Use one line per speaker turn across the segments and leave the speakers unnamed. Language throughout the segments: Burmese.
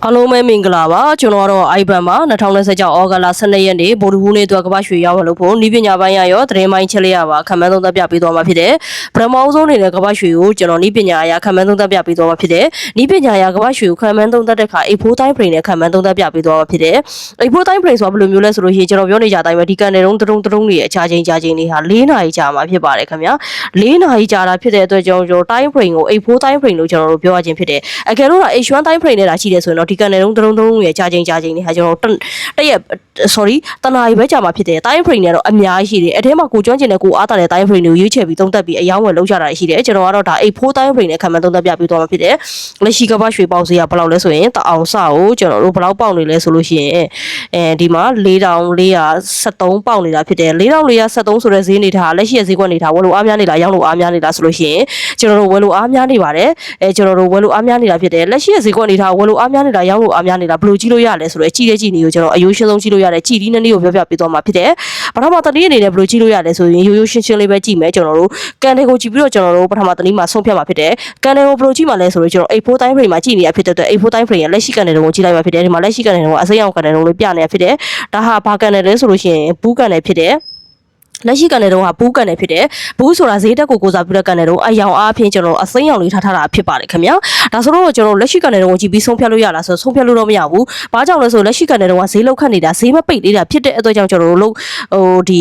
အားလုံးပဲမင်္ဂလာပါကျွန်တော်ကတော့ iPad မှာ2026ဩဂတ်လ12ရက်နေ့ဗုဒ္ဓဟူးနေ့အတွက်ကမ္ဘာရွှေရောက်လို့ဖို့ဤပညာပိုင်းရရောသတင်းပိုင်းချက်လေးရပါခံမှန်းသုံးသပ်ပြပေးသွားမှာဖြစ်တယ်ပထမဆုံးအနေနဲ့ကမ္ဘာရွှေကိုကျွန်တော်ဤပညာအရာခံမှန်းသုံးသပ်ပြပေးသွားမှာဖြစ်တယ်ဤပညာအရာကမ္ဘာရွှေကိုခံမှန်းသုံးသပ်တဲ့အခါ A4 time frame နဲ့ခံမှန်းသုံးသပ်ပြပေးသွားမှာဖြစ်တယ် A4 time frame ဆိုတာဘယ်လိုမျိုးလဲဆိုလို့ရှိရင်ကျွန်တော်ပြောနေကြတိုင်းပဲဒီကန်တဲ့တုံးတွေအချာချင်းတွေဟာ4နာရီကြာမှာဖြစ်ပါတယ်ခင်ဗျာ4နာရီကြာတာဖြစ်တဲ့အတွက်ကျွန်တော် time frame ကို A4 time frame လို့ကျွန်တော်တို့ပြောရခြင်းဖြစ်တယ်အကယ်လို့ H1 time frame နဲ့တာရှိတယ်ဆိုရင်တော့ဒီကန်တဲ့တုံးရဲ့ကြာချင်းတွေဟာကျွန်တော်တရက် တနာရီပဲကြာမှာဖြစ်တယ် time frame နဲ့တော့အများကြီးရှိတယ်အထဲမှာကိုကျွမ်းကျင်တဲ့ကိုအားတာတဲ့ time frame တွေကိုရွေးချယ်ပြီးသုံးသပ်ပြီးအယောင်းဝယ်လုပ်ကြတာရှိတယ်ကျွန်တော်ကတော့ဒါ A4 time frame နဲ့ခံမှန်းသုံးသပ်ပြပေးသွားမှာဖြစ်တယ်လက်ရှိကမ္ဘာရွှေပေါက်ဈေးကဘယ်လောက်လဲဆိုရင်တအောင်စကိုကျွန်တော်တို့ဘယ်လောက်ပေါက်နေလဲဆိုလို့ရှိရင်ဒီမှာ4473ပေါက်နေတာဖြစ်တယ်4473ဆိုတဲ့ဈေးနေတာလက်ရှိရဲ့ဈေးကွက်နေတာဝယ်လို့အားများနေလားရောင်းလို့အားများနေလားဆိုလို့ရှိရင်ကျွန်တော်တို့ဝယ်လို့အားများနေပါတယ်ကျွန်တော်တို့ဝယ်လို့အားများနေတာဖြစ်တယ်လက်ရှိရဲ့ဈေးကွက်နေတာဝယ်လို့အားများနေတာရောင်းလို့အားများနေတာဘယ်လိုကြည့်လို့ရလဲဆိုတော့ကြည့်နေကိုကျွန်တော်အယိုးရှင်းဆုံးကြည့်လို့ရတယ်ကြည့်ဒီနည်းကိုပြောပြပေးသွားမှာဖြစ်တယ်ပထမတနည်းအနေနဲ့ဘယ်လိုကြည့်လို့ရလဲဆိုရင်ရိုးရှင်းလေးပဲကြည့်မယ်ကျွန်တော်တို့ကန်တွေကိုကြည့်ပြီးတော့ကျွန်တော်တို့ပထမတနည်းမှာဆုံးဖြတ်မှာဖြစ်တယ်ကန်တွေကိုဘယ်လိုကြည့်မှာလဲဆိုတော့ကျွန်တော် A4 time frame မှာကြည့်နေရဖြစ်တဲ့အတွက် A4 time frame ရဲ့လက်ရှိကန်တွေကိုကြည့်လိုက်မှာဖြစ်တယ်ဒီမှာလက်ရှိကန်တွေကအစိမ်းအောင်ကန်တွေလို့ပြနေရဖြစ်တယ်ဒါဟာဘာကန်တွေလဲဆိုလို့ရှိရင်ဘူးကန်တွေဖြစ်တယ်လက်ရှိကန်တဲ့တော့ဘူးကန်နေဖြစ်တယ်ဘူးဆိုတာဈေးတက်ကိုစားပြီးတော့ကန်တဲ့တော့အယောင်အားဖြင့်ကျွန်တော်အစိမ်းရောင်လေးထားတာဖြစ်ပါတယ်ခင်ဗျာဒါဆိုတော့ကျွန်တော်လက်ရှိကန်တဲ့တော့ကြည့်ပြီးဆုံးဖြတ်လို့ရလားဆိုဆုံးဖြတ်လို့တော့မရဘူးဘာကြောင့်လဲဆိုလက်ရှိကန်တဲ့တော့ဈေးလောက်ခတ်နေတာဈေးမပိတ်သေးတာဖြစ်တဲ့အတွက်ကြောင့်ကျွန်တော်တို့ဒ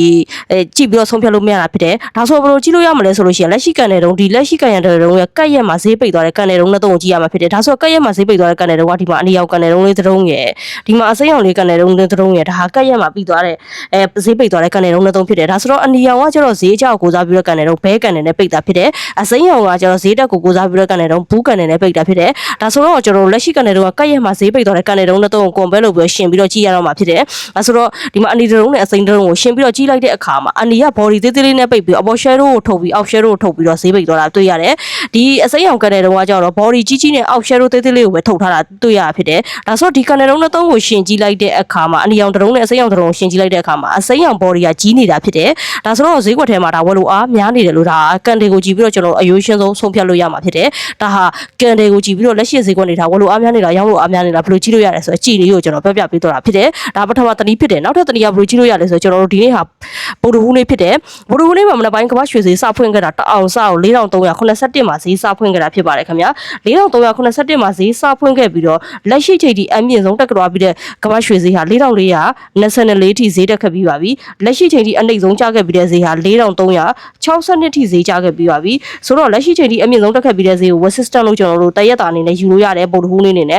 ီကြည့်ပြီးတော့ဆုံးဖြတ်လို့မရတာဖြစ်တယ်ဒါဆိုဘယ်လိုကြည့်လို့ရမလဲဆိုလို့ရှိရင်လက်ရှိကန်တဲ့တော့ဒီလက်ရှိကန်ရတဲ့တော့ကက်ရက်မှာဈေးပိတ်သွားတဲ့ကန်တဲ့တော့နဲ့တော့ကြည့်ရမှာဖြစ်တယ်ဒါဆိုကက်ရက်မှာဈေးပိတ်သွားတဲ့ကန်တဲ့တော့ဒီမှာအနီရောင်ကန်တဲ့တော့လေးတုံးရယ်ဒီမှာအစိမ်းရောင်လေးကန်တဲ့တော့လေးတုံးရယ်ဒါဟာကက်ရက်မှာပြီးသွားတဲ့ဈေးပိတ်သွားတဲ့ကန်တဲ့တော့နဲ့တော့ဖြစ်တယ်ဒါဆိုတော့အနီရောင်ကကျွန်တော်ဈေးကြောက်ကိုစားပြီးတော့ကန်နေတော့ဘဲကန်နေနဲ့ပိတ်တာဖြစ်တယ်အစိမ်းရောင်ကကျွန်တော်ဈေးတက်ကိုစားပြီးတော့ကန်နေတော့ဘူးကန်နေနဲ့ပိတ်တာဖြစ်တယ်ဒါဆိုတော့ကျွန်တော်လက်ရှိကန်နေတော့ကက်ရက်မှာဈေးပိတ်သွားတဲ့ကန်နေတော့တော့ကွန်ဘဲလို့ပြီးရှင်ပြီးတော့ကြည့်ရတော့မှာဖြစ်တယ်ဒါဆိုတော့ဒီမှာအနီတုံးနဲ့အစိမ်းတုံးကိုရှင်ပြီးတော့ကြည့်လိုက်တဲ့အခါမှာအနီက body သေးသေးလေးနဲ့ပိတ်ပြီးအပေါ် shadow ကိုထုတ်ပြီးအောက် shadow ကိုထုတ်ပြီးတော့ဈေးပိတ်သွားတာတွေ့ရတယ်ဒီအစိမ်းရောင်ကန်နေတော့ကကျတော့ body ကြီးနဲ့အောက် shadow သေးသေးလေးကိုပဲထုတ်ထားတာတွေ့ရဖြစ်တယ်ဒါဆိုတော့ဒီကန်နေတော့တော့ကိုရှင်ကြည့်လိုက်တဲ့အခါမှာအနီရောင်တုံးနဲ့အစိမ်းရောင်တုံးကိုရှင်ကြည့်လိုက်တဲ့အခါမှာအစိမ်းရောင် body ကကြီးနေတာဖြစ်တယ်ဒါဆိုတော့ဈေးကွက်ထဲမှာဒါဝယ်လို့အားများနေတယ်လို့ဒါကန်တွေကိုကြည့်ပြီးတော့ကျွန်တော်အယိုးရှင်းဆုံးဆုံးဖြတ်လို့ရမှာဖြစ်တယ်ဒါဟာကန်တွေကိုကြည့်ပြီးတော့လက်ရှိဈေးကွက်နေတာဝယ်လို့အားများနေတာရောင်းလို့အားများနေတာဘယ်လိုကြည့်လို့ရလဲဆိုတော့ကြည့်လေးကိုကျွန်တော်ပြပြပေးတော့တာဖြစ်တယ်ဒါပထမတနည်းဖြစ်တယ်နောက်ထပ်တနည်းကဘယ်လိုကြည့်လို့ရလဲဆိုတော့ကျွန်တော်တို့ဒီနေ့ဟာဗုဒ္ဓဟူးနေ့ဖြစ်တယ်ဗုဒ္ဓဟူးနေ့မှာမနက်ပိုင်းကမ္ဘာရွှေဈေးစဖွင့်ခဲ့တာတအောင်စကို4381မှာဈေးစဖွင့်ခဲ့တာဖြစ်ပါတယ်ခင်ဗျာ4381မှာဈေးစဖွင့်ခဲ့ပြီးတော့လက်ရှိချိန်ထိအမြင့်ဆုံးတက်ကြွပြီးတဲ့ကမ္ဘာရွှေဈေးဟာ4424ထိဈေးတက်ခဲ့ပြီးပါပြီလက်ရှိချိန်ထိအနှိမ့်ဆုံးကျခဲ့ပြီးတဲ့ဈေးဟာ4362ထိဈေးကျခဲ့ပြီးပါပြီဆိုတော့လက်ရှိချိန်ထိအမြင့်ဆုံးတက်ခဲ့ပြီးတဲ့ဈေးကို West System လို့ကျွန်တော်တို့တရက်တာအနေနဲ့ယူလို့ရတယ်ဗုဒ္ဓဟူးနေ့နဲ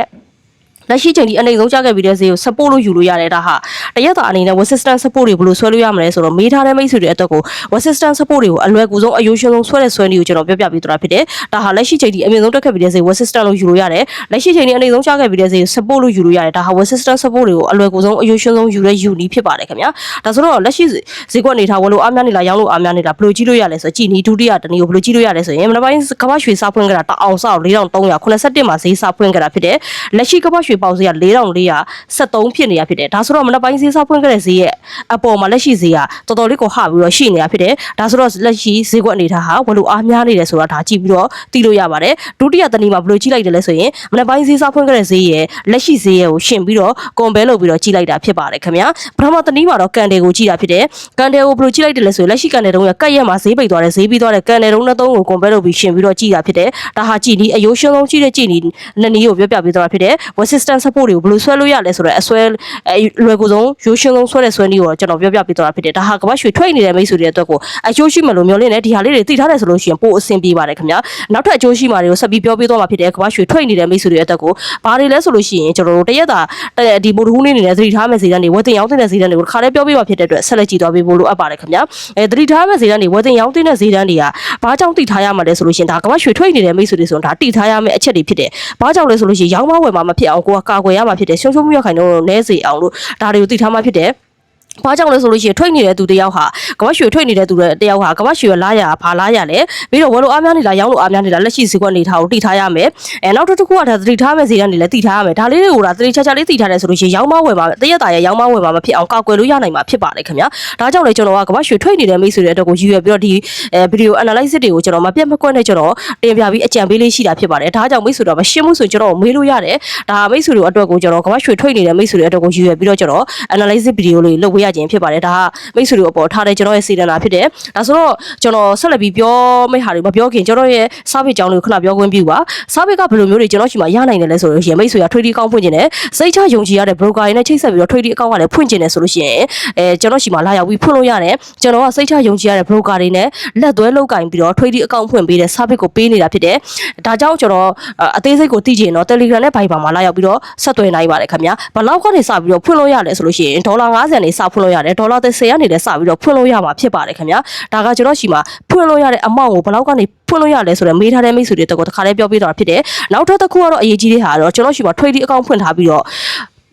့လက်ရှိချိန်ဒီအနေဆုံးကြခဲ့ပြီးတဲ့ဈေးကို support လို့ယူလို့ရတယ်ဒါဟာတရက်တာအနေနဲ့ resistance support တွေဘယ်လိုဆွဲလို့ရမလဲဆိုတော့မေးထားတဲ့မိတ်ဆွေတွေအတွက်ကို resistance support တွေကိုအလွယ်ကူဆုံးအယိုးရှင်းဆုံးဆွဲတဲ့ဆွဲနည်းကိုကျွန်တော်ပြပြပေးသွားတာဖြစ်တယ်ဒါဟာလက်ရှိချိန်ဒီအမြင့်ဆုံးတက်ခဲ့ပြီးတဲ့ဈေး resistance လို့ယူလို့ရတယ်လက်ရှိချိန်ဒီအနေဆုံးကြခဲ့ပြီးတဲ့ဈေးကို support လို့ယူလို့ရတယ်ဒါဟာ resistance support တွေကိုအလွယ်ကူဆုံးအယိုးရှင်းဆုံးယူတဲ့ယူနည်းဖြစ်ပါတယ်ခင်ဗျာဒါဆိုတော့လက်ရှိဈေးကွက်နေထားဝယ်လို့အားများနေလားရောင်းလို့အားများနေတာဘယ်လိုကြည့်လို့ရလဲဆိုတော့ကြည့်နီးဒုတိယတနည်းကိုဘယ်လိုကြည့်လို့ရလဲဆိုရင်မနက်ပိုင်းကမ္ဘာရွှေစဖွင့်ခဲ့တာတအောင်ဆောက်4381မှာဈေးစဖွင့်ခဲ့တာဖြစ်တယ်လက်ရှိကမ္ဘာရွှေပေါက်ဈေးက4473ဖြစ်နေတာဖြစ်တယ်ဒါဆိုတော့မနက်ပိုင်းဈေးစဖွင့်ခဲ့တဲ့ဈေးရဲ့အပေါ်မှာလက်ရှိဈေးကတော်တော်လေးကိုဟပြီးတော့ရှိနေတာဖြစ်တယ်ဒါဆိုတော့လက်ရှိဈေးကွက်အနေထားဟာဝယ်လို့အားများနေတယ်ဆိုတာဒါကြည့်ပြီးတော့သိလို့ရပါတယ်ဒုတိယတနည်းမှာဘယ်လိုကြည့်လိုက်တယ်လဲဆိုရင်မနက်ပိုင်းဈေးစဖွင့်ခဲ့တဲ့ဈေးရဲ့လက်ရှိဈေးရဲ့ကိုရှင်ပြီးတော့ကွန်ဘဲလုပ်ပြီးတော့ကြည့်လိုက်တာဖြစ်ပါတယ်ခင်ဗျာပထမတနည်းမှာတော့ကန်တွေကိုကြည့်တာဖြစ်တယ်ကန်တွေကိုဘယ်လိုကြည့်လိုက်တယ်လဲဆိုရင်လက်ရှိကန်တွေတုံးကကက်ရက်မှာဈေးပိတ်သွားတယ်ဈေးပြီးသွားတယ်ကန်တွေတုံးနဲ့သုံးကိုကွန်ဘဲလုပ်ပြီးရှင်ပြီးတော့ကြည့်တာဖြစ်တယ်ဒါဟာကြည့်နီးအယိုးရှင်းဆုံးကြည့်တဲ့ကြည့်နီးနှစ်နည်းကိုပြောပြပေးသွားတာဖြစ်တယ် resistance support တွေကိုဘယ်လိုဆွဲလို့ရလဲဆိုတော့အဆွဲလွယ်ကူဆုံးရိုးရှင်းဆုံးဆွဲတဲ့ဆွဲနည်းကိုကျွန်တော်ပြောပြပေးသွားတာဖြစ်တယ်ဒါဟာကမ္ဘာရွှေထွက်နေတဲ့မိတ်ဆွေတွေအတွက်ကိုအကျိုးရှိမှလို့မျှော်လင့်နေဒီဟာလေးတွေသိထားတယ်ဆိုလို့ရှိရင်ပို့အဆင်ပြေပါတယ်ခင်ဗျာနောက်ထပ်အကျိုးရှိမှတွေကိုဆက်ပြီးပြောပေးသွားမှာဖြစ်တယ်ကမ္ဘာရွှေထွက်နေတဲ့မိတ်ဆွေတွေအတွက်ကိုဘာတွေလဲဆိုလို့ရှိရင်ကျွန်တော်တို့တရက်တာဒီဗုဒ္ဓဟူးနေ့နေနဲ့သတိထားမယ့်ဈေးတန်းတွေဝယ်တင်ရောင်းတင်တဲ့ဈေးတန်းတွေကိုခါလေးပြောပေးမှာဖြစ်တဲ့အတွက်ဆက်လက်ကြည့်သွားပေးဖို့လိုအပ်ပါတယ်ခင်ဗျာသတိထားမယ့်ဈေးတန်းတွေဝယ်တင်ရောင်းတင်တဲ့ဈေးတန်းတွေကဘာကြောင့်သိထားရမှာလဲဆိုလို့ရှိရင်ဒါကမ္ဘာရွှေထွက်နေတဲ့မိတ်ဆွေတွေဆိုတော့ဒါသိထားရမယ့်အချက်တွေဖြစ်တယ်ဘာကြောင့်လဲဆိုလို့ရှိရင်ရောင်းမဝယ်မှာမဖြစ်အောင်ကိုကကာကွယ်ရမှာဖြစ်တယ်ရှုံးရှုံးမှုရခိုင်တော့နဲစေအောင်လို့ဒါတွေကိုသိထားမှဖြစ်တယ် ဘာကြောင့်လဲဆိုလို့ရှိရင်ထွိတ်နေတဲ့သူတယောက်ဟာကမ္ဘာရွှေထွိတ်နေတဲ့သူတယောက်ဟာကမ္ဘာရွှေရလာရဘာလာရလဲပြီးတော့ဝယ်လို့အားများနေတာရောင်းလို့အားများနေတာလက်ရှိစီကွက်နေထားကိုတိထားရမယ်နောက်တစ်ခုကဒါတိထားမယ်စီကနေလည်းတိထားရမယ်ဒါလေးတွေကိုဒါတိချာချာလေးတိထားတယ်ဆိုလို့ရှိရင်ရောင်းမဝယ်မှာတရက်တာရရောင်းမဝယ်မှာမဖြစ်အောင်ကောက်ွယ်လို့ရနိုင်မှာဖြစ်ပါတယ်ခင်ဗျာဒါကြောင့်လေကျွန်တော်ကကမ္ဘာရွှေထွိတ်နေတဲ့မိတ်ဆွေတွေအတွက်ကိုရည်ရွယ်ပြီးတော့ဒီဗီဒီယို analysis တွေကိုကျွန်တော်မပြတ်မကွက်နဲ့ကျွန်တော်တင်ပြပြီးအကြံပေးလေးရှိတာဖြစ်ပါတယ်ဒါကြောင့်မိတ်ဆွေတို့မရှင်းမှုဆိုကျွန်တော်မေးလို့ရတယ်ဒါမိတ်ဆွေတို့အတွက်ကိုကျွန်တော်ကမ္ဘာရွှေထွိတ်နေတဲ့မိတ်ဆွေတွေအတွက်ကိုရည်ရွယ်ပြီးတော့ကျွန်တော် analysis ဗီဒီယိုလေးလုပ်ပေးရခြင်းဖြစ်ပါတယ်ဒါမိတ်ဆွေတို့အပေါ်ထားတဲ့ကျွန်တော်ရဲ့စေတနာဖြစ်တယ်ဒါဆိုတော့ကျွန်တော်ဆက်လက်ပြီးပြောမယ့်ဟာတွေမပြောခင်ကျွန်တော်ရဲ့စားဖိတ်ကြောင်းလေးကိုခဏပြောခွင့်ပြုပါစားဖိတ်ကဘယ်လိုမျိုးတွေကျွန်တော်ရှိမှရနိုင်တယ်လဲဆိုလို့ရှိရင်မိတ်ဆွေက trading account ဖွင့်ခြင်းနဲ့စိတ်ချယုံကြည်ရတဲ့ broker တွေနဲ့ချိတ်ဆက်ပြီးတော့ trading account ကလည်းဖွင့်ခြင်းနဲ့ဆိုလို့ရှိရင်ကျွန်တော်ရှိမှလာရောက်ပြီးဖွင့်လို့ရတယ်ကျွန်တော်ကစိတ်ချယုံကြည်ရတဲ့ broker တွေနဲ့လက်သွဲလောက်ကင်ပြီးတော့ trading account ဖွင့်ပေးတဲ့စားဖိတ်ကိုပေးနေတာဖြစ်တယ်ဒါကြောင့်ကျွန်တော်အသေးစိတ်ကိုသိချင်တော့ Telegram နဲ့ Viber မှာလာရောက်ပြီးတော့ဆက်သွယ်နိုင်ပါတယ်ခင်ဗျာဘယ်လောက်ကနေစပြီးတော့ဖွင့်လို့ရလဲဆိုလို့ရှိရင်$50နဲ့စဖွင့်လို့ရတယ်$30ကနေလည်းစပြီးတော့ဖွင့်လို့ရမှာဖြစ်ပါတယ်ခင်ဗျာဒါကကျွန်တော်ရှိမှာဖွင့်လို့ရတဲ့အမောင့်ကိုဘယ်လောက်ကနေဖွင့်လို့ရလဲဆိုတော့မေးထားတဲ့မိတ်ဆွေတွေတက်ကိုတစ်ခါလေးပြောပြတော့ဖြစ်တယ်နောက်ထပ်တစ်ခုကတော့အရေးကြီးတဲ့ဟာတော့ကျွန်တော်ရှိမှာ trading account ဖွင့်ထားပြီးတော့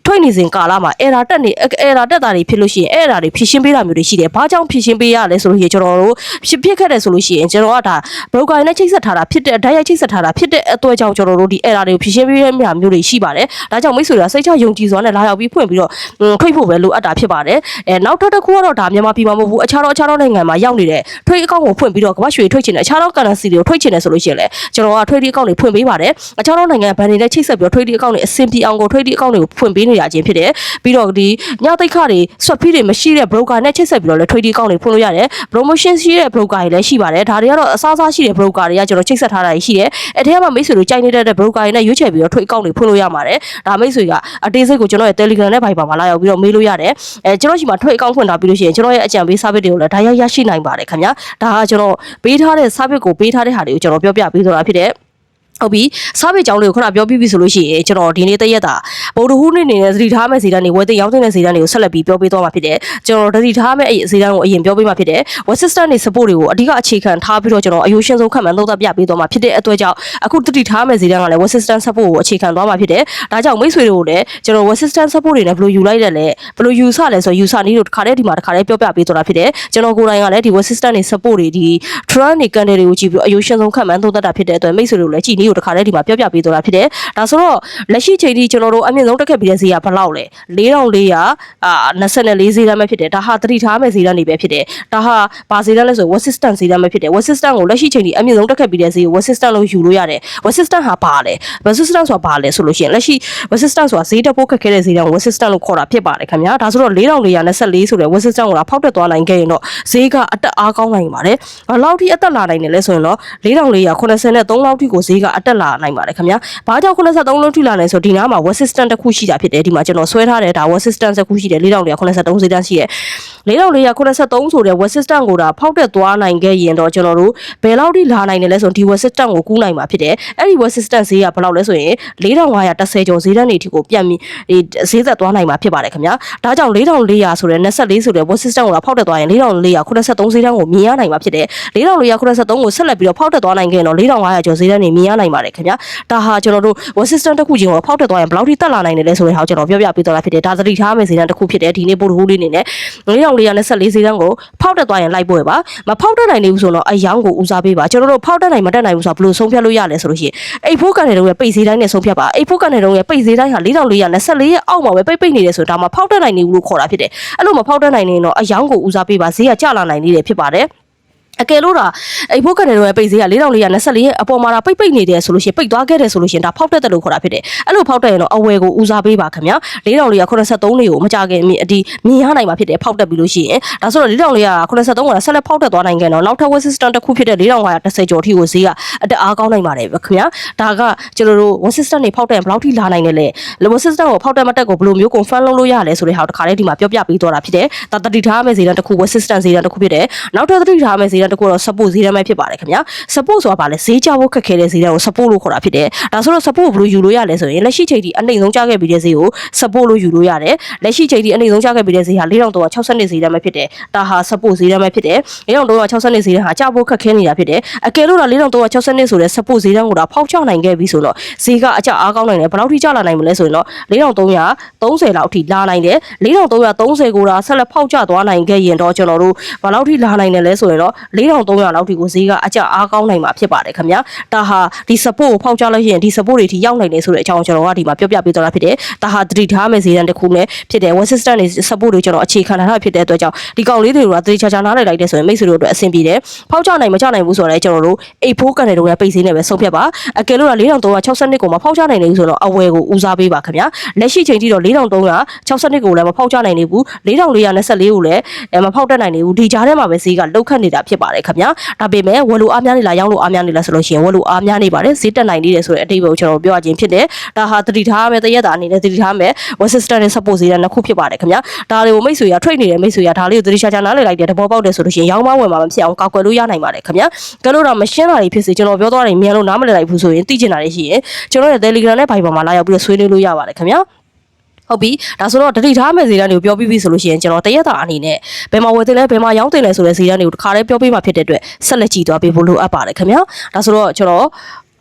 ထွိတ်နေစဉ်ကာလမှာ error တက်တာတွေဖြစ်လို့ရှိရင် error တွေဖြည့်ရှင်းပေးတာမျိုးတွေရှိတယ်။ဘာကြောင့်ဖြည့်ရှင်းပေးရလဲဆိုလို့ရှိရင်ကျွန်တော်တို့ဖြစ်ခဲ့တယ်ဆိုလို့ရှိရင်ကျွန်တော်ကဒါ broker နဲ့ချိတ်ဆက်ထားတာဖြစ်တဲ့ direct ချိတ်ဆက်ထားတာဖြစ်တဲ့အတွက်ကြောင့်ကျွန်တော်တို့ဒီ error တွေကိုဖြည့်ရှင်းပေးရမယ့်မျိုးတွေရှိပါတယ်။ဒါကြောင့်မိတ်ဆွေတွေကစိတ်ချယုံကြည်စွာနဲ့လာရောက်ပြီးဖွင့်ပြီးတော့ထွိတ်ဖို့ပဲလိုအပ်တာဖြစ်ပါတယ်။နောက်ထပ်တစ်ခုကတော့ဒါမြန်မာပြည်မှာမဟုတ်ဘူးအခြားသောနိုင်ငံမှာရောက်နေတဲ့ထွိတ်အကောင့်ကိုဖွင့်ပြီးတော့ကမ္ဘာရွှေထွိတ်ချင်တဲ့အခြားသော currency တွေကိုထွိတ်ချင်တယ်ဆိုလို့ရှိရင်လည်းကျွန်တော်ကထွိတ်အကောင့်တွေဖွင့်ပေးပါတယ်။အခြားသောနိုင်ငံဘဏ်တွေနဲ့ချိတ်ဆက်ပြီးတော့ထွိတ်အကောင့်တွေအဆင်ပြေအောင်ကိုထွိတ်အကောင့်တွေကိုဖွင့်ပေးနေရခြင်းဖြစ်တယ်။ပြီးတော့ဒီညသိခတွေဆွတ်ဖီးတွေမရှိတဲ့ broker နဲ့ချိတ်ဆက်ပြီးတော့လည်း trading account တွေဖွင့်လို့ရတယ် promotion ရှိတဲ့ broker တွေလည်းရှိပါတယ်ဒါတွေကတော့အစားအရှိတဲ့ broker တွေကကျွန်တော်ချိတ်ဆက်ထားတာရှိတယ်အဲထဲမှာမိတ်ဆွေတို့ကြိုက်နေတဲ့ broker တွေနဲ့ရွေးချယ်ပြီးတော့ trading account တွေဖွင့်လို့ရပါတယ်ဒါမိတ်ဆွေကအသေးစိတ်ကိုကျွန်တော်ရဲ့ Telegram နဲ့ Viber မှာလာရောက်ပြီးတော့မေးလို့ရတယ်ကျွန်တော်ရှိမှာ trading account ဖွင့်ထားပြီးလို့ရှိရင်ကျွန်တော်ရဲ့အကြံပေး service တွေကိုလည်းဒါရရှိနိုင်ပါတယ်ခင်ဗျာဒါကကျွန်တော်ပေးထားတဲ့ service ကိုပေးထားတဲ့ဟာတွေကိုကျွန်တော်ပြောပြပေးသွားတာဖြစ်တယ်ဟုတ်ပြီစားပိတ်ကြောင်းလေးကိုခဏပြောပြပြီဆိုလို့ရှိရင်ကျွန်တော်ဒီနေ့တရက်တာဗုဒ္ဓဟူးနေ့နေနဲ့သတိထားမဲ့စီတန်းတွေဝယ်သိရောက်တဲ့စီတန်းတွေကိုဆက်လက်ပြီးပြောပေးသွားမှာဖြစ်တယ်ကျွန်တော်သတိထားမဲ့စီတန်းကိုအရင်ပြောပေးမှာဖြစ်တယ် web system တွေ support တွေကိုအဓိကအခြေခံထားပြီးတော့ကျွန်တော်အယူရှင်းဆုံးခံမှန်းသုံးသပ်ပြပေးသွားမှာဖြစ်တဲ့အတွက်ကြောင့်အခုသတိထားမဲ့စီတန်းကလည်း web system support ကိုအခြေခံသွားမှာဖြစ်တယ်ဒါကြောင့်မိတ်ဆွေတွေကိုလည်းကျွန်တော် web system support တွေနဲ့ဘယ်လိုယူလိုက်တယ်လဲဘယ်လိုယူဆလဲဆိုယူဆနည်းတို့တစ်ခါတည်းဒီမှာတစ်ခါတည်းပြောပြပေးသွားတာဖြစ်တယ်ကျွန်တော်ကိုယ်တိုင်ကလည်းဒီ web system တွေ support တွေဒီ trend တွေ candle တွေကိုကြည့်ပြီးအယူရှင်းဆုံးခံမှန်းသုံးသပ်တာဖြစ်တဲ့အတွက်မိတ်ဆွေတွေကိုလည်းကြည့်နည်းကိုတစ်ခါတည်းဒီမှာပြောပြပေးသွားတာဖြစ်တယ်ဒါဆိုတော့လက်ရှိချိန်ထိကျွန်တော်တို့အမြင့်ဆုံးတက်ခဲ့ပြီးတဲ့ဈေးကဘယ်လောက်လဲ4424ဈေးတန်းပဲဖြစ်တယ်ဒါဟာသတိထားမဲ့ဈေးတန်းတွေပဲဖြစ်တယ်ဒါဟာဘာဈေးတန်းလဲဆို web system ဈေးတန်းပဲဖြစ်တယ် web system ကိုလက်ရှိချိန်ထိအမြင့်ဆုံးတက်ခဲ့ပြီးတဲ့ဈေးကို web system လို့ယူလို့ရတယ် web system ဟာဘာလဲ web system ဆိုတာဘာလဲဆိုလို့ရှိရင်လက်ရှိ web system ဆိုတာဈေးတက်ဖို့ခက်ခဲတဲ့ဈေးတန်းကို web system လို့ခေါ်တာဖြစ်ပါတယ်ခင်ဗျာဒါဆိုတော့4424ဆိုတဲ့ web system ကိုဖောက်တက်သွားနိုင်ခဲ့ရင်တော့ဈေးကအတက်အားကောင်းနိုင်ပါတယ်ဘယ်လောက်ထိအတက်လာနိုင်တယ်လဲဆိုရင်တော့4483လောက်ထိကိုဈေးကအတက်လာနိုင်ပါတယ်ခင်ဗျာဘာကြောင့်83လုံးထိလာနိုင်ဆိုဒီနားမှာ web system တစ်ခုရှိတာဖြစ်တယ်ဒီမှာကျွန်တော်ဆွဲထားတယ်ဒါ web system တစ်ခုရှိတယ်4483ဈေးတန်းရှိတယ်4483ဆိုတဲ့ web system ကိုဒါဖောက်တက်သွားနိုင်ခဲ့ရင်တော့ကျွန်တော်တို့ဘယ်လောက်ထိလာနိုင်တယ်လဲဆိုဒီ web system ကိုကူးနိုင်မှာဖြစ်တယ်အဲ့ဒီ web system ဈေးကဘယ်လောက်လဲဆိုရင်4510ကျော်ဈေးတန်းတွေထိကိုပြန်ပြီးဈေးသက်သွားနိုင်မှာဖြစ်ပါတယ်ခင်ဗျာဒါကြောင့်4400ဆိုတဲ့24ဆိုတဲ့ web system ကိုဒါဖောက်တက်သွားရင်4483ဈေးတန်းကိုမြင်ရနိုင်မှာဖြစ်တယ်4483ကိုဆက်လက်ပြီးတော့ဖောက်တက်သွားနိုင်ခဲ့ရင်တော့4500ကျော်ဈေးတန်းတွေမြင်ရနိုင်ပါတယ်ခင်ဗျာဒါဟာကျွန်တော်တို့ web system တစ်ခုချင်းကိုဖောက်တက်သွားရင်ဘယ်လောက်ထိတက်လာနိုင်တယ်လဲဆိုတဲ့ဟာကိုကျွန်တော်ပြောပြပေးသွားတာဖြစ်တယ်ဒါသတိထားမယ့်ဈေးတန်းတစ်ခုဖြစ်တယ်ဒီနေ့ပို့တူလေးအနေနဲ့4424ဈေးတန်းကိုဖောက်တက်သွားရင်လိုက်ပို့ရပါမဖောက်တက်နိုင်နေဘူးဆိုတော့အယောင်ကိုဦးစားပေးပါကျွန်တော်တို့ဖောက်တက်နိုင်မတက်နိုင်ဘူးဆိုတော့ဘယ်လိုဆုံးဖြတ်လို့ရလဲဆိုလို့ရှိရင်အိတ်ဖိုးကန်တဲ့တုံးရဲ့ပိတ်ဈေးတိုင်းနဲ့ဆုံးဖြတ်ပါအိတ်ဖိုးကန်တဲ့တုံးရဲ့ပိတ်ဈေးတိုင်းဟာ4424ရဲ့အောက်မှာပဲပိတ်နေတယ်ဆိုတော့ဒါမှဖောက်တက်နိုင်နေဘူးလို့ခေါ်တာဖြစ်တယ်အဲ့လိုမဖောက်တက်နိုင်နေရင်တော့အယောင်ကိုဦးစားပေးပါဈေးကကျလာနိုင်နေတယ်ဖြစ်ပါတယ်အကယ်လို့ဒါအိဖို့ကနေတော့ပိတ်ဈေးက4424ရဲ့အပေါ်မှာပိတ်နေတယ်ဆိုလို့ရှိရင်ပိတ်သွားခဲ့တယ်ဆိုလို့ရှိရင်ဒါဖောက်တက်တယ်လို့ခေါ်တာဖြစ်တယ်အဲ့လိုဖောက်တက်ရင်တော့အဝယ်ကိုဦးစားပေးပါခင်ဗျာ4483လေးကိုမကြခင်ဒီမြင်ရနိုင်မှာဖြစ်တယ်ဖောက်တက်ပြီးလို့ရှိရင်ဒါဆိုတော့4483ကဆက်လက်ဖောက်တက်သွားနိုင်ခဲ့တော့နောက်ထပ် web system တစ်ခုဖြစ်တဲ့4510ကျော်ထိကိုဈေးကအတက်အားကောင်းနိုင်ပါတယ်ခင်ဗျာဒါကကျွန်တော်တို့ web system တွေဖောက်တက်ရင်ဘယ်လောက်ထိလာနိုင်လဲ web system ကိုဖောက်တက်မတက်ကိုဘယ်လိုမျိုး confirm လုပ်လို့ရလဲဆိုတဲ့ဟာတခါတည်းဒီမှာပြောပြပေးသွားတာဖြစ်တယ်ဒါတတိထားမယ့်ဈေးတန်းတစ်ခု web system ဈေးတန်းတစ်ခုဖြစ်တယ်နောက်ထပ်တတိထားမယ့်ဈေး တကူတော့ support ဈေးတန်းပဲဖြစ်ပါတယ်ခင်ဗျာ support ဆိုတာဗာလဲဈေးချဖို့ခက်ခဲတဲ့ဈေးတန်းကို support လို့ခေါ်တာဖြစ်တယ်ဒါဆိုတော့ support ဘယ်လိုယူလို့ရလဲဆိုရင်လက်ရှိချိန်ထိအနှိမ့်ဆုံးချခဲ့ပြီးတဲ့ဈေးကို support လို့ယူလို့ရတယ်လက်ရှိချိန်ထိအနှိမ့်ဆုံးချခဲ့ပြီးတဲ့ဈေးဟာ4360ဈေးတန်းပဲဖြစ်တယ်ဒါဟာ support ဈေးတန်းပဲဖြစ်တယ်4360ဈေးတန်းဟာချဖို့ခက်ခဲနေတာဖြစ်တယ်အကယ်လို့4360ဆိုတဲ့ support ဈေးတန်းကိုဒါဖောက်ချနိုင်ခဲ့ပြီဆိုတော့ဈေးကအကျအားကောင်းနိုင်တယ်ဘယ်လောက်ထိကျလာနိုင်မလဲဆိုရင်တော့4330လောက်ထိလာနိုင်တယ်4330ကိုဒါဆက်လက်ဖောက်ချသွားနိုင်ခဲ့ရင်တော့ကျွန်တော်တို့ဘယ်လောက်ထိလာနိုင်တယ်လဲဆိုရင်တော့4300လောက်ထိကိုဈေးကအကျအားကောင်းနိုင်မှာဖြစ်ပါတယ်ခင်ဗျာဒါဟာဒီ support ကိုဖောက်ချလိုက်ရင်ဒီ support တွေထိရောက်နိုင်တယ်ဆိုတဲ့အကြောင်းကျွန်တော်ကဒီမှာပြောပြပေးသွားတာဖြစ်တယ်ဒါဟာသတိထားမယ့်ဈေးတန်းတစ်ခုနဲ့ဖြစ်တယ် resistance တွေ support တွေကျွန်တော်အခြေခံထားတာဖြစ်တဲ့အတွက်ကြောင့်ဒီကောင်လေးတွေကသတိချာချာနားလိုက်တဲ့ဆိုရင်မိတ်ဆွေတို့အတွက်အဆင်ပြေတယ်ဖောက်ချနိုင်မချနိုင်ဘူးဆိုတော့လည်းကျွန်တော်တို့84ကန်တဲ့တုန်းကပိတ်ဈေးနဲ့ပဲဆုံးဖြတ်ပါအကယ်လို့4362ကိုမဖောက်ချနိုင်နေဘူးဆိုတော့အဝယ်ကိုဦးစားပေးပါခင်ဗျာလက်ရှိချိန်ထိတော့4362ကိုလည်းမဖောက်ချနိုင်နေဘူး4424ကိုလည်းမဖောက်တတ်နိုင်နေဘူးဒီကြားထဲမှာပဲဈေးကလုတ်ခတ်နေတာဖြစ်ပါတယ်ခင်ဗျာဒါပေမဲ့ဝယ်လို့အားများနေလားရောင်းလို့အားများနေလားဆိုလို့ရှိရင်ဝယ်လို့အားများနေပါတယ်ဈေးတက်နိုင်နေတယ်ဆိုတဲ့အတိတ်ပဲကျွန်တော်ပြောရခြင်းဖြစ်တယ်ဒါဟာသတိထားမယ်တရက်တာအနေနဲ့သတိထားမယ် resistance နဲ့ support ဈေးတန်းနှစ်ခုဖြစ်ပါတယ်ခင်ဗျာဒါတွေကိုမိတ်ဆွေရထွက်နေတဲ့မိတ်ဆွေရဒါလေးကိုသတိချာချာနားလည်လိုက်တဲ့သဘောပေါက်တယ်ဆိုလို့ရှိရင်ရောင်းမဝယ်မှာမဖြစ်အောင်ကောက်ွယ်လို့ရနိုင်ပါတယ်ခင်ဗျာကဲလို့တော့မရှင်းတာတွေဖြစ်စေကျွန်တော်ပြောသွားတယ်မြန်လို့နားမလည်လိုက်ဘူးဆိုရင်သိချင်တာတွေရှိရင်ကျွန်တော်ရဲ့ Telegram နဲ့ Viber မှာလာရောက်ပြီးတော့ဆွေးနွေးလို့ရပါတယ်ခင်ဗျာဟုတ်ပြီဒါဆိုတော့တတိထားမဲ့ဈေးတန်းတွေကိုပြောပြီးပြီဆိုလို့ရှိရင်ကျွန်တော်တရက်တာအနေနဲ့ဘယ်မှာဝယ်တင်လဲဘယ်မှာရောင်းတင်လဲဆိုတဲ့ဈေးတန်းတွေကိုတစ်ခါတည်းပြောပြမှာဖြစ်တဲ့အတွက်ဆက်လက်ကြည့်သွားပေးဖို့လိုအပ်ပါတယ်ခင်ဗျာဒါဆိုတော့ကျွန်တော်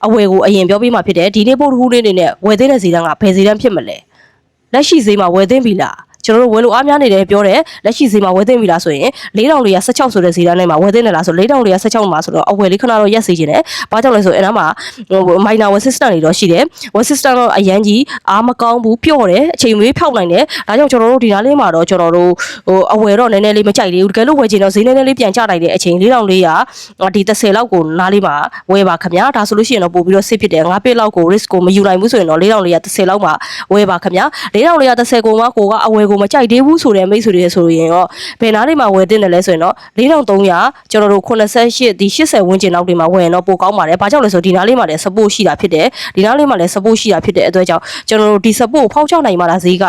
အဝယ်ကိုအရင်ပြောပြမှာဖြစ်တယ်ဒီနေ့ပို့တစ်ခုလေးနေနဲ့ဝယ်တင်တဲ့ဈေးတန်းကဘယ်ဈေးတန်းဖြစ်မလဲလက်ရှိဈေးမှာဝယ်တင်ပြီလားကျွန်တော်တို့ဝယ်လို့အားများနေတယ်ပြောတယ်လက်ရှိဈေးမှာဝယ်သိမ်းပြီလားဆိုရင်4416ဆိုတဲ့ဈေးတန်းနဲ့မှာဝယ်သိမ်းတယ်လားဆို4416မှာဆိုတော့အဝယ်လေးခဏတော့ရက်စေခြင်းတယ်ဘာကြောင့်လဲဆိုရင်အဲ့ဒါမှာminor resistance တွေတော့ရှိတယ် resistance တော့အရန်ကြီးအားမကောင်းဘူးပျော့တယ်အချိန်မွေးဖြောက်နိုင်တယ်ဒါကြောင့်ကျွန်တော်တို့ဒီနားလေးမှာတော့ကျွန်တော်တို့အဝယ်တော့နည်းနည်းလေးမကြိုက်သေးဘူးတကယ်လို့ဝယ်ချင်တော့ဈေးနည်းနည်းလေးပြန်ကျနိုင်တဲ့အချိန်4400ဒီ30လောက်ကိုနားလေးမှာဝယ်ပါခင်ဗျာဒါဆိုလို့ရှိရင်တော့ပို့ပြီးတော့ safe ဖြစ်တယ်5 pit လောက်ကို risk ကိုမယူနိုင်ဘူးဆိုရင်တော့4430လောက်မှာဝယ်ပါခင်ဗျာ4430ကိုကအဝယ်မကြိုက်သေးဘူးဆိုတဲ့မိတ်ဆွေတွေဆိုရင်တော့ဘယ်နားတွေမှာဝယ်တင်တယ်လဲဆိုရင်တော့4300ကျွန်တော်တို့88ဒီ80ဝန်းကျင်လောက်တွေမှာဝယ်ရင်တော့ပိုကောင်းပါတယ်။ဘာကြောင့်လဲဆိုဒီနားလေးမှာလည်း support ရှိတာဖြစ်တယ်။ဒီနားလေးမှာလည်း support ရှိတာဖြစ်တဲ့အတွက်ကြောင့်ကျွန်တော်တို့ဒီ support ကိုဖောက်ချနိုင်မှလားဈေးက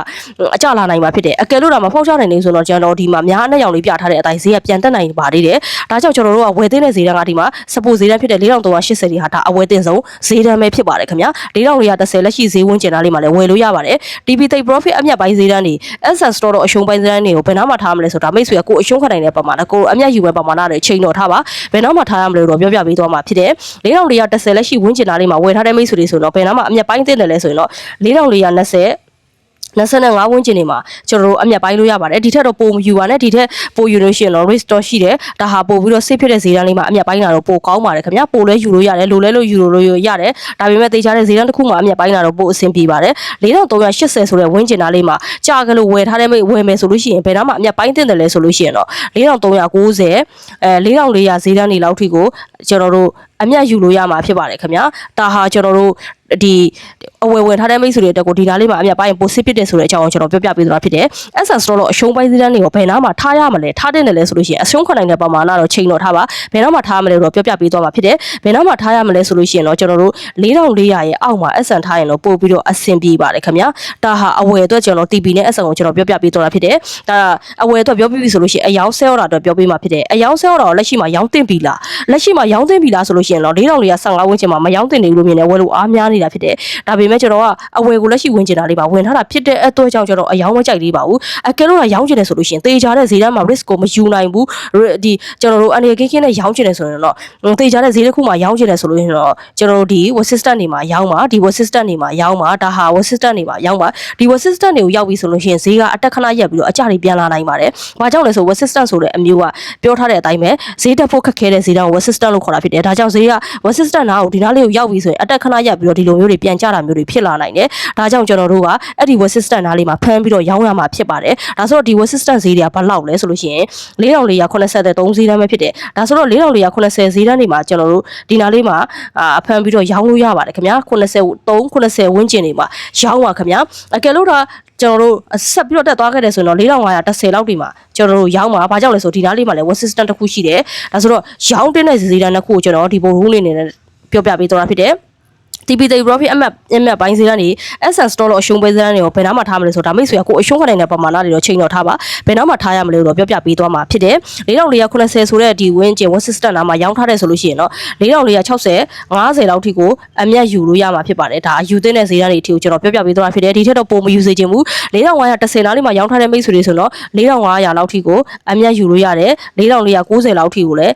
အကျလာနိုင်မှာဖြစ်တယ်။အကယ်လို့ဒါမှဖောက်ချနိုင်နေဆိုတော့ကျွန်တော်ဒီမှာများအနှက်ရောင်လေးပြထားတဲ့အတိုင်းဈေးကပြန်တက်နိုင်ပါသေးတယ်။ဒါကြောင့်ကျွန်တော်တို့ကဝယ်တင်တဲ့ဈေးတန်းကဒီမှာ support ဈေးတန်းဖြစ်တဲ့4380ဒီဟာဒါအဝယ်တင်ဆုံးဈေးတန်းပဲဖြစ်ပါတယ်ခင်ဗျာ။4430လက်ရှိဈေးဝန်းကျင်နားလေးမှာလည်းဝယ်လို့ရပါတယ်။ TP Take Profit အမြတ်ပိုင်းဈေးတန်းတွေ Essence Store တော့အရှုံးပိုင်းဈေးတန်းတွေကိုဘယ်နားမှာထားမလဲဆိုတာမိတ်ဆွေကကိုအရှုံးခံနိုင်တဲ့ပမာဏကိုအမြတ်ယူမဲ့ပမာဏတွေချိန်တော့ထားပါဘယ်နားမှာထားရမလဲတော့ပြောပြပေးသွားမှာဖြစ်တယ်4430လက်ရှိဝန်းကျင်နားလေးမှာဝယ်ထားတဲ့မိတ်ဆွေတွေဆိုတော့ဘယ်နားမှာအမြတ်ပိုင်းတင်တယ်လဲဆိုရင်တော့442025ဝန်းကျင်နေမှာကျွန်တော်တို့အမြတ်ပိုင်းလို့ရပါတယ်ဒီထက်တော့ပိုမယူပါနဲ့ဒီထက်ပိုယူလို့ရှိရင်တော့ risk တော့ရှိတယ်ဒါဟာပို့ပြီးတော့ safe ဖြစ်တဲ့ဈေးတန်းလေးမှာအမြတ်ပိုင်းတာတော့ပိုကောင်းပါတယ်ခင်ဗျာပိုလဲယူလို့ရတယ်လိုလဲလို့ယူလို့ရတယ်ဒါပေမဲ့တေချာတဲ့ဈေးတန်းတစ်ခုမှာအမြတ်ပိုင်းတာတော့ပိုအဆင်ပြေပါတယ်4380ဆိုတဲ့ဝန်းကျင်နားလေးမှာကြာကလေးဝယ်ထားတဲ့ဝယ်မယ်ဆိုလို့ရှိရင်ဘယ်နားမှာအမြတ်ပိုင်းတင်တယ်လဲဆိုလို့ရှိရင်တော့4390 4400ဈေးတန်းတွေလောက်ထိကိုကျွန်တော်တို့အမြတ်ယူလို့ရမှာဖြစ်ပါတယ်ခင်ဗျာဒါဟာကျွန်တော်တို့ဒီအဝယ်ထားတဲ့မိတ်ဆွေတွေတက်ကိုဒီနားလေးမှာအမြတ်ပိုင်းပိုစစ်ဖြစ်တယ်ဆိုတဲ့အကြောင်းကိုကျွန်တော်ပြောပြပေးသွားတာဖြစ်တယ်။ Essence Store တော့အရှုံးပိုင်းစည်းတန်းတွေကိုဘယ်နားမှာထားရမလဲထားတဲ့နယ်လဲဆိုလို့ရှိရင်အရှုံးခံနိုင်တဲ့ပမာဏတော့ချိန်တော့ထားပါဘယ်နားမှာထားရမလဲတော့ပြောပြပေးသွားမှာဖြစ်တယ်။ဘယ်နားမှာထားရမလဲဆိုလို့ရှိရင်တော့ကျွန်တော်တို့4400ရဲ့အောက်မှာ Essence ထားရင်တော့ပို့ပြီးတော့အဆင်ပြေပါတယ်ခင်ဗျာ။ဒါဟာအဝယ်အတွက်ကျွန်တော် TP နဲ့ Essence ကိုကျွန်တော်ပြောပြပေးသွားတာဖြစ်တယ်။ဒါအဝယ်အတွက်ပြောပြပြီဆိုလို့ရှိရင်အယောင် sell တာအတွက်ပြောပေးမှာဖြစ်တယ်။အယောင် sell တာကိုလက်ရှိမှာရောင်းတင်ပြီလား။လက်ရှိမှာရောင်းတင်ပြီလားဆိုလို့ရှိရင်တော့4415ဝန်းကျင်မှာမရောင်းတင်နေဘူးလို့မြင်နေဝယ်လို့အားများနေတာဖြစ်တယ်။ဒါပေမဲ့ကျွန်တော်ကအဝယ်ကိုလက်ရှိဝင်ကျင်တာလေးပါဝင်ထားတာဖြစ်တဲ့အတွက်ကြောင့်ကျွန်တော်အယောင်မကြိုက်သေးပါဘူးအကယ်လို့ရောင်းကျင်တယ်ဆိုလို့ရှိရင်တေချာတဲ့ဈေးတန်းမှာ risk ကိုမယူနိုင်ဘူးဒီကျွန်တော်တို့အနေကင်းနဲ့ရောင်းကျင်တယ်ဆိုရင်တော့တေချာတဲ့ဈေးတစ်ခုမှာရောင်းကျင်တယ်ဆိုလို့ရှိရင်တော့ကျွန်တော်တို့ဒီ resistance တွေမှာရောင်းပါဒီ resistance တွေမှာရောင်းပါဒါဟာ resistance တွေမှာရောင်းပါဒီ resistance တွေကိုရောက်ပြီဆိုလို့ရှိရင်ဈေးကအတက်ခဏရက်ပြီးတော့အကျတွေပြန်လာနိုင်ပါတယ်ဘာကြောင့်လဲဆို resistance ဆိုတဲ့အမျိုးကပြောထားတဲ့အတိုင်းပဲဈေးတက်ဖို့ခက်ခဲတဲ့ဈေးတန်းကို resistance လို့ခေါ်တာဖြစ်တယ်ဒါကြောင့်ဈေးက resistance နားကိုဒီနားလေးကိုရောက်ပြီဆိုရင်အတက်ခဏရက်ပြီးတော့ဒီလိုမျိုးတွေပြန်ကျတာမျိုးတွေဖြစ်လာနိုင်တယ်ဒါကြောင့်ကျွန်တော်တို့ကအဲ့ဒီ resistance နားလေးမှာဖမ်းပြီးတော့ရောင်းရမှာဖြစ်ပါတယ်ဒါဆိုတော့ဒီ resistance ဈေးတွေကဘယ်လောက်လဲဆိုလို့ရှိရင်4483ဈေးတန်းပဲဖြစ်တယ်ဒါဆိုတော့4480ဈေးတန်းတွေမှာကျွန်တော်တို့ဒီနားလေးမှာဖမ်းပြီးတော့ရောင်းလို့ရပါတယ်ခင်ဗျာ80ဝန်းကျင်တွေမှာရောင်းပါခင်ဗျာအကယ်လို့ဒါကျွန်တော်တို့ဆက်ပြီးတော့တက်သွားခဲ့တယ်ဆိုရင်တော့4510လောက်ဒီမှာကျွန်တော်တို့ရောင်းမှာဘာကြောင့်လဲဆိုဒီနားလေးမှာလည်း resistance တစ်ခုရှိတယ်ဒါဆိုတော့ရောင်းတင်းတဲ့ဈေးတန်းတစ်ခုကိုကျွန်တော်ဒီဘုံရူးလေးနေနဲ့ပြောပြပေးသွားတာဖြစ်တယ် TP the profit em buying zirani SS store or shung bezani or penama tamales or tamis we are showing a pamana or chain or taba penama tayam little pia pitoma pide little lia kuna says already when je was sister nama young had solution little lia chose as a lautico amia yuruyama pipata you then as a teacher of pia pitoma fide of pom usage mu later why at the senali my young had makes reason later why a lautico amia yuruyare little lia goes a lautiule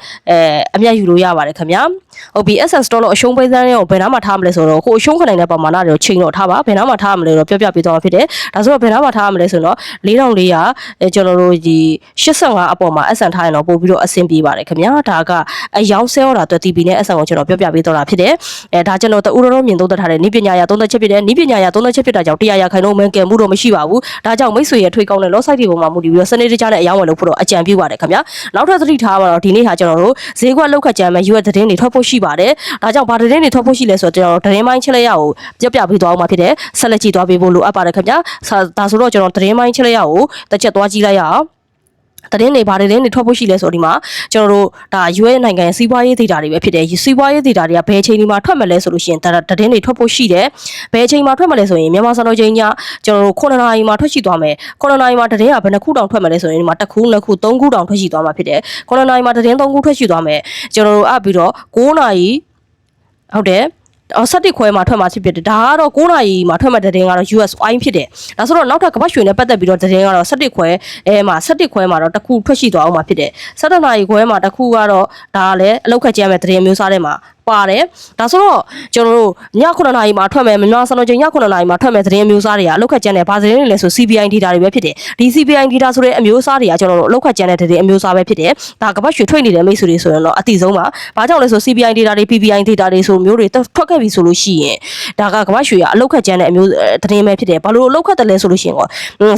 amia yuruya kamyam OBS store or shung bezani or penama tamalesကိုရှုံးခနိုင်တဲ့ပမာဏတွေကိုချိန်တော့ထားပါဘယ်နားမှာထားမလဲတော့ပြပြီးတော့ဖြစ်တယ်ဒါဆိုတော့ဘယ်နားမှာထားမလဲဆိုတော့4400ကျွန်တော်တို့ဒီ85အပေါ်မှာအဆန်ထားရင်တော့ပို့ပြီးတော့အဆင်ပြေပါတယ်ခင်ဗျာဒါကအယောင်ဆဲတော့အတွက် TP နဲ့အဆန်ကိုကျွန်တော်ပြပြီးတော့တာဖြစ်တယ်ဒါကျွန်တော်တူတော်မြင်သုံးသပ်ထားတဲ့နိပညာရသုံးသပ်ချက်ဖြစ်တယ်နိပညာရသုံးသပ်ချက်ဖြစ်တာကြောင့်100ရာခိုင်နှုန်းမှန်ကန်မှုတော့မရှိပါဘူးဒါကြောင့်မိတ်ဆွေရဲ့ထွေးကောင်းတဲ့ loss site တွေပေါ်မှာမူတည်ပြီးတော့စနစ်တကျနဲ့အယောင်ဝယ်လို့ဖို့တော့အကြံပြုပါတယ်ခင်ဗျာနောက်ထပ်သတိထားပါတော့ဒီနေ့ဟာကျွန်တော်တို့ဈေးကွက်လောက်ခတ်ကြမ်းမဲ့ US သတင်းတွေထွက်ဖို့ရှိပါတယ်ဒါကြောင့်ဘာသတင်းတွေထွက်ဖို့ရှိလဲဆိုတော့ကျွန်တော်သတင်းပိုင်းချက်လက်ရကိုပြပြီးသွားအောင်မှာဖြစ်တယ်ဆက်လက်ကြည့်သွားပေးဖို့လိုအပ်ပါတယ်ခင်ဗျာဒါဆိုတော့ကျွန်တော်သတင်းပိုင်းချက်လက်ရကိုတစ်ချက်သွားကြည့်လိုက်ရအောင်တရင်နေပါတယ်နေထွက်ဖို့ရှိလဲဆိုဒီမှာကျွန်တော်တို့ဒါ US နိုင်ငံရဲ့စီးပွားရေးဒေတာတွေပဲဖြစ်တယ်စီးပွားရေးဒေတာတွေကဘယ်ချိန်ဒီမှာထွက်မလဲဆိုလို့ရှိရင်တရင်နေထွက်ဖို့ရှိတယ်ဘယ်ချိန်မှာထွက်မလဲဆိုရင်မြန်မာစံတော်ချိန်ညကျွန်တော်တို့9နာရီမှာထွက်ရှိသွားမယ်9နာရီမှာတရင်ကဘယ်နှခုတောင်ထွက်မလဲဆိုရင်ဒီမှာ1ခု2ခု3ခုတောင်ထွက်ရှိသွားမှာဖြစ်တယ်9နာရီမှာတရင်3ခုထွက်ရှိသွားမယ်ကျွန်တော်တို့အပ်ပြီးတော့9နာရီဟုတ်တယ်17ခွဲမှာထွက်မှာဖြစ်တယ်ဒါကတော့9နာရီမှာထွက်မဲ့တဲ့တင်ကတော့ US wine ဖြစ်တယ်ဒါဆိုတော့နောက်ထပ်ကပတ်ရွှေနဲ့ပတ်သက်ပြီးတော့တဲ့တင်ကတော့17ခွဲမှာ17ခွဲမှာတော့တစ်ခုထွက်ရှိသွားအောင်မှာဖြစ်တယ်17နာရီခွဲမှာတစ်ခုကတော့ဒါကလည်းအလောက်ခက်ကြမ်းမဲ့တဲ့မျိုးစားထဲမှာပါတယ်ဒါဆိုတော့ကျွန်တော်တို့ည9နာရီမှာထွက်မယ်မြန်မာစံတော်ချိန်ည9နာရီမှာထွက်မယ်သတင်းမျိုးစားတွေကအလောက်ခက်ကြမ်းတဲ့ဘာသတင်းတွေလဲဆို CPI data တွေပဲဖြစ်တယ်ဒီ CPI data ဆိုတဲ့အမျိုးစားတွေကကျွန်တော်တို့အလောက်ခက်ကြမ်းတဲ့သတင်းအမျိုးစားပဲဖြစ်တယ်ဒါကပတ်ရွှေထွက်နေတဲ့မိတ်ဆွေတွေဆိုရင်တော့အတိဆုံးပါဘာကြောင့်လဲဆို CPI data တွေ PPI data တွေဆိုမျိုးတွေထွက်ခဲ့ပြီဆိုလို့ရှိရင်ဒါကကပတ်ရွှေကအလောက်ခက်ကြမ်းတဲ့အမျိုးသတင်းပဲဖြစ်တယ်ဘာလို့အလောက်ခက်တယ်လဲဆိုလို့ရှိရင်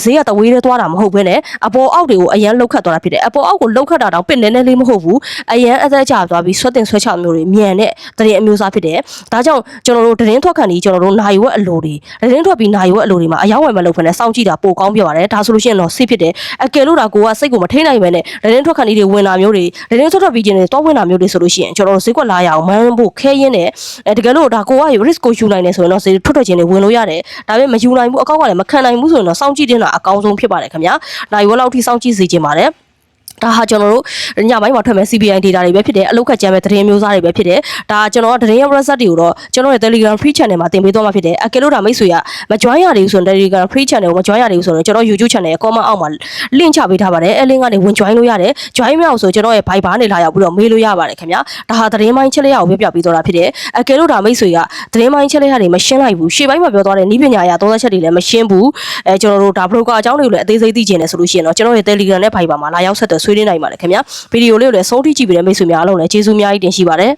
ဈေးကတဝေးထဲသွားတာမဟုတ်ဘဲနဲ့အပေါ်အောက်တွေကိုအရန်လောက်ခက်သွားတာဖြစ်တယ်အပေါ်အောက်ကိုလောက်ခက်တာတော့ပင့်နေနေလေးမဟုတ်ဘူးအရန်အသက်ကျသွားပြီးဆွတ်တင်ဆွဲချမျိုးတွေမြန်တဲ့သတင်းအမျိုးစားဖြစ်တယ်ဒါကြောင့်ကျွန်တော်တို့သတင်းထွက်ခံပြီးကျွန်တော်တို့နိုင်ဝက်အလိုတွေသတင်းထွက်ပြီးနိုင်ဝက်အလိုတွေမှာအယောင်းဝယ်မလုပ်ဖ ೇನೆ စောင့်ကြည့်တာပိုကောင်းပြပါတယ်ဒါဆိုလို့ရှိရင်တော့စစ်ဖြစ်တယ်အကယ်လို့ဒါကိုကစိတ်ကိုမထိနိုင်ပဲနဲ့သတင်းထွက်ခံတွေဝင်လာမျိုးတွေသတင်းထွက်ပြီးခြင်းတွေတော့ဝင်လာမျိုးတွေဆိုလို့ရှိရင်ကျွန်တော်တို့ဈေးကွက်လာရအောင်မန်းဖို့ခဲရင်းနဲ့တကယ်လို့ဒါကိုက risk ကိုယူနိုင်နေဆိုရင်တော့ဈေးထွက်ခြင်းတွေဝင်လို့ရတယ်ဒါပေမဲ့မယူနိုင်ဘူးအကောက်ကလည်းမခံနိုင်ဘူးဆိုရင်တော့စောင့်ကြည့်တင်တာအကောင်းဆုံးဖြစ်ပါတယ်ခင်ဗျာနိုင်ဝက်လောက်ထိစောင့်ကြည့်စေချင်ပါတယ်ဒါဟာကျွန်တော်တို့ညပိုင်းမှာထွက်မဲ့ CPI data တွေပဲဖြစ်တယ်အလောက်ခက်ကြမ်းမဲ့သတင်းမျိုးစားတွေပဲဖြစ်တယ်ဒါကျွန်တော်သတင်း result တွေကိုတော့ကျွန်တော်ရဲ့ Telegram free channel မှာတင်ပေးသွားမှာဖြစ်တယ်အကယ်လို့ဒါမိတ်ဆွေကမ join ရသေးဘူးဆိုရင် Telegram free channel ကိုမ join ရသေးဘူးဆိုရင်ကျွန်တော် YouTube channel ရဲ့ comment အောက်မှာ link ချပေးထားပါတယ်အဲ link ကနေဝင် join လို့ရတယ် join မရအောင်ဆိုကျွန်တော်ရဲ့ Viber နေလာရောက်ပြီးတော့မေးလို့ရပါတယ်ခင်ဗျာဒါဟာသတင်းပိုင်းချက်လေးရအောင်ပြပြီးသွားတာဖြစ်တယ်အကယ်လို့ဒါမိတ်ဆွေကသတင်းပိုင်းချက်လေးရတွေမရှင်းလိုက်ဘူးရှေ့ပိုင်းမှာပြောသွားတဲ့နည်းပညာအရာသုံးသက်ချက်တွေလည်းမရှင်းဘူးကျွန်တော်တို့ဒါ broker အကြောင်းတွေကိုလည်းအသေးစိတ်သိချင်တယ်ဆိုလို့ရှိရင်တော့ကျွန်တော်ရဲ့ Telegram နဲ့ Viber မှာလာရောက်ဆက်သွယ်ဆွေးနွေးနိုင်ပါတယ်ခင်ဗျာဗီဒီယိုလေးကိုလည်းဆုံးထိကြည့်ပြီးတဲ့မိတ်ဆွေများအားလုံးလည်းကျေးဇူးအများကြီးတင်ရှိပါတယ်